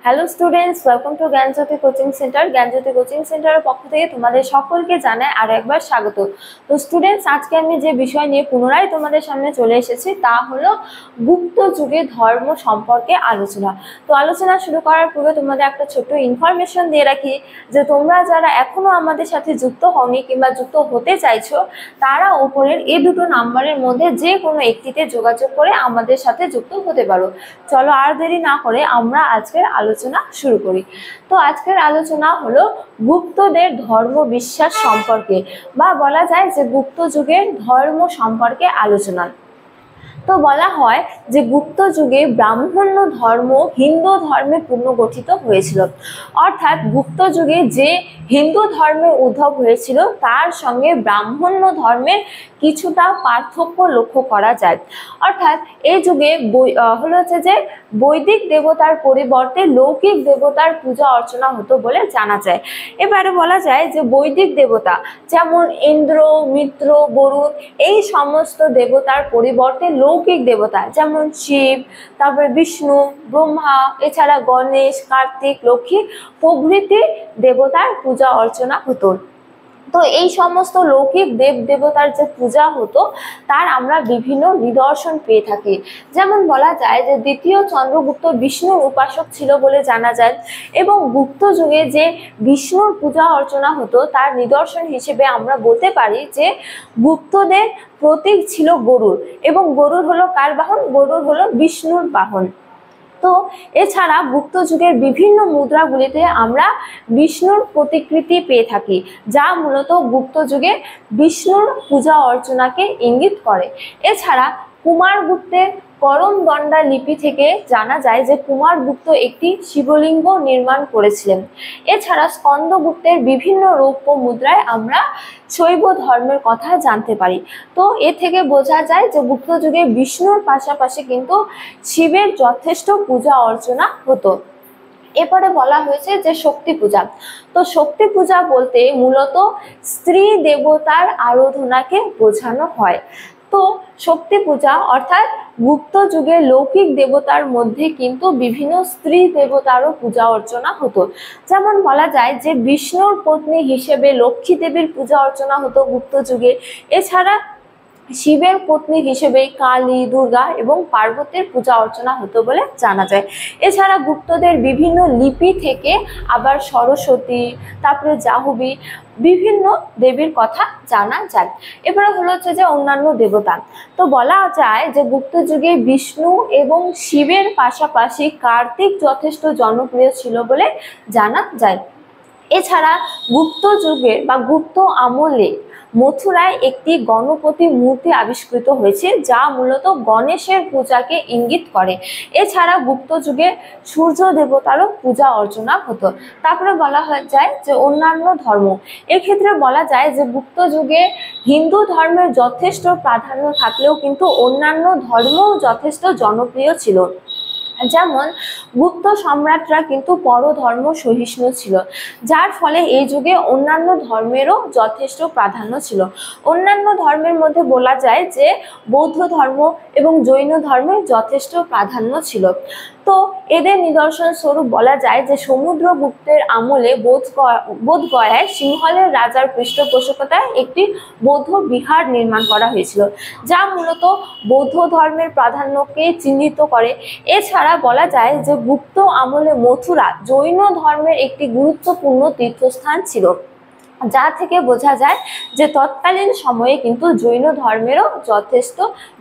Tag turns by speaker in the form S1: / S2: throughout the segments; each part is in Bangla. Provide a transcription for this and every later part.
S1: Hello students, welcome to Gyanjyoti coaching centre. Gyanjyoti coaching সেন্টারের পক্ষ থেকে তোমাদের সকলকে জানাই আরো একবার স্বাগত। তো স্টুডেন্টস, আজকে আমি যে বিষয় নিয়ে পুনরায় তোমাদের সামনে চলে এসেছি তা হলো গুপ্ত যুগে ধর্ম সম্পর্কে আলোচনা। তো আলোচনা শুরু করার পূর্বে তোমাদের একটা ছোট্ট ইনফরমেশন দিয়ে রাখি যে তোমরা যারা এখনো আমাদের সাথে যুক্ত হওনি কিংবা যুক্ত হতে চাইছো, তারা উপরের এই দুটো নাম্বারের মধ্যে যে কোনো একটিতে যোগাযোগ করে আমাদের সাথে যুক্ত হতে পারো। চলো আর দেরি না করে আমরা আজকের আলোচনা শুরু করি। তো আজকের আলোচনা হলো গুপ্তদের ধর্ম বিশ্বাস সম্পর্কে, বা বলা যায় যে গুপ্ত যুগের ধর্ম সম্পর্কে আলোচনা। তো বলা হয় যে গুপ্ত যুগে ব্রাহ্মণ্য ধর্ম হিন্দু ধর্মে পুনর্গঠিত হয়েছিল। অর্থাৎ গুপ্ত যুগে যে হিন্দু ধর্মের উদ্ভব হয়েছিল তার সঙ্গে ব্রাহ্মণ্য ধর্মের কিছুটা পার্থক্য লক্ষ্য করা যায়। অর্থাৎ এই যুগে হলো হচ্ছে যে বৈদিক দেবতার পরিবর্তে লৌকিক দেবতার পূজা অর্চনা হতো বলে জানা যায়। এবারে বলা যায় যে বৈদিক দেবতা যেমন ইন্দ্র, মিত্র, বরুণ এই সমস্ত দেবতার পরিবর্তে লৌকিক দেবতা যেমন শিব, তারপরে বিষ্ণু, ব্রহ্মা, এছাড়া গণেশ, কার্তিক, লক্ষ্মী প্রভৃতি দেবতার পূজা অর্চনা হতো। তো এই সমস্ত লৌকিক দেব দেবতার যে পূজা হতো তার আমরা বিভিন্ন নিদর্শন পেয়ে থাকি। যেমন বলা যায় যে দ্বিতীয় চন্দ্রগুপ্ত বিষ্ণুর উপাসক ছিল বলে জানা যায়, এবং গুপ্ত যুগে যে বিষ্ণুর পূজা অর্চনা হতো তার নিদর্শন হিসেবে আমরা বলতে পারি যে গুপ্তদের প্রতীক ছিল গরুড়, এবং গরুড় হলো কার বাহন? গরুড় হলো বিষ্ণুর বাহন। তো এছাড়া গুপ্ত যুগের বিভিন্ন মুদ্রাগুলিতে আমরা বিষ্ণুর প্রতিকৃতি পেয়ে থাকি, যা মূলত গুপ্ত যুগে বিষ্ণুর পূজা অর্চনাকে ইঙ্গিত করে। এছাড়া কুমারগুপ্তের করমদণ্ডা লিপি থেকে জানা যায় যে কুমারগুপ্ত একটি শিবলিঙ্গ নির্মাণ করেছিলেন। এছাড়া স্কন্দগুপ্তের বিভিন্ন রৌপ্য মুদ্রায় আমরা শৈব ধর্মের কথা জানতে পারি। তো এ থেকে বোঝা যায় যে গুপ্ত যুগে বিষ্ণুর পাশাপাশি কিন্তু শিবের যথেষ্ট পূজা অর্চনা হতো। এরপরে বলা হয়েছে যে শক্তি পূজা। তো শক্তি পূজা বলতে মূলত স্ত্রী দেবতার আরাধনাকে বোঝানো হয়। তো শক্তি পূজা অর্থাৎ গুপ্ত যুগে লৌকিক দেবতার মধ্যে কিন্তু বিভিন্ন স্ত্রী দেবতারও পূজা অর্চনা হতো। যেমন বলা যায় যে বিষ্ণুর পত্নী হিসেবে লক্ষ্মী দেবীর পূজা অর্চনা হতো গুপ্ত যুগে। এছাড়া শিবের পত্নী হিসেবে কালী, দুর্গা এবং পার্বতীর পূজা অর্চনা হতো বলে জানা যায়। এছাড়া গুপ্তদের বিভিন্ন লিপি থেকে আবার সরস্বতী, তারপরে জাহ্নবী বিভিন্ন দেবীর কথা জানা যায়। এবারে হলো হচ্ছে যে অন্যান্য দেবতা। তো বলা যায় যে গুপ্ত যুগে বিষ্ণু এবং শিবের পাশাপাশি কার্তিক যথেষ্ট জনপ্রিয় ছিল বলে জানা যায়। এছাড়া গুপ্ত যুগে বা গুপ্ত আমলে মথুরায় একটি গণপতি মূর্তি আবিষ্কৃত হয়েছে, যা মূলত গণেশের পূজাকে ইঙ্গিত করে। এছাড়া গুপ্ত যুগে সূর্য দেবতারও পূজা অর্চনা হতো। তারপরে বলা যায় যে অন্যান্য ধর্ম। এক্ষেত্রে বলা যায় যে গুপ্ত যুগে হিন্দু ধর্মের যথেষ্ট প্রাধান্য থাকলেও কিন্তু অন্যান্য ধর্মও যথেষ্ট জনপ্রিয় ছিল। যেমন গুপ্ত সম্রাটরা কিন্তু পরধর্ম সহিষ্ণু ছিল, যার ফলে এই যুগে অন্যান্য ধর্মেরও যথেষ্ট প্রাধান্য ছিল। অন্যান্য ধর্মের মধ্যে বলা যায় যে বৌদ্ধ ধর্ম এবং জৈন ধর্মের যথেষ্ট প্রাধান্য ছিল। তো এদের নিদর্শন স্বরূপ বলা যায় যে সমুদ্রগুপ্তের আমলে বোধগয়ায় সিংহলের রাজার পৃষ্ঠপোষকতায় একটি বৌদ্ধ বিহার নির্মাণ করা হয়েছিল, যা মূলত বৌদ্ধ ধর্মের প্রাধান্যকে চিহ্নিত করে। এছাড়া বলা যায় যে গুপ্ত আমলে মথুরা জৈন ধর্মের একটি গুরুত্বপূর্ণ তীর্থস্থান ছিল, যা থেকে বোঝা যায় যে তৎকালীন সময়ে কিন্তু জৈন ধর্মেরও যথেষ্ট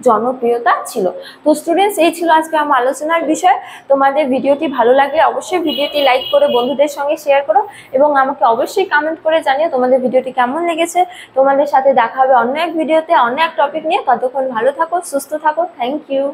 S1: জনপ্রিয়তা ছিল। তো স্টুডেন্টস, এই ছিল আজকে আমার আলোচনার বিষয়। তোমাদের ভিডিওটি ভালো লাগলে অবশ্যই ভিডিওটি লাইক করে বন্ধুদের সঙ্গে শেয়ার করো, এবং আমাকে অবশ্যই কমেন্ট করে জানিও তোমাদের ভিডিওটি কেমন লেগেছে। তোমাদের সাথে দেখা হবে অন্য এক ভিডিওতে অন্য এক টপিক নিয়ে। ততক্ষণ ভালো থাকো, সুস্থ থাকো। Thank you.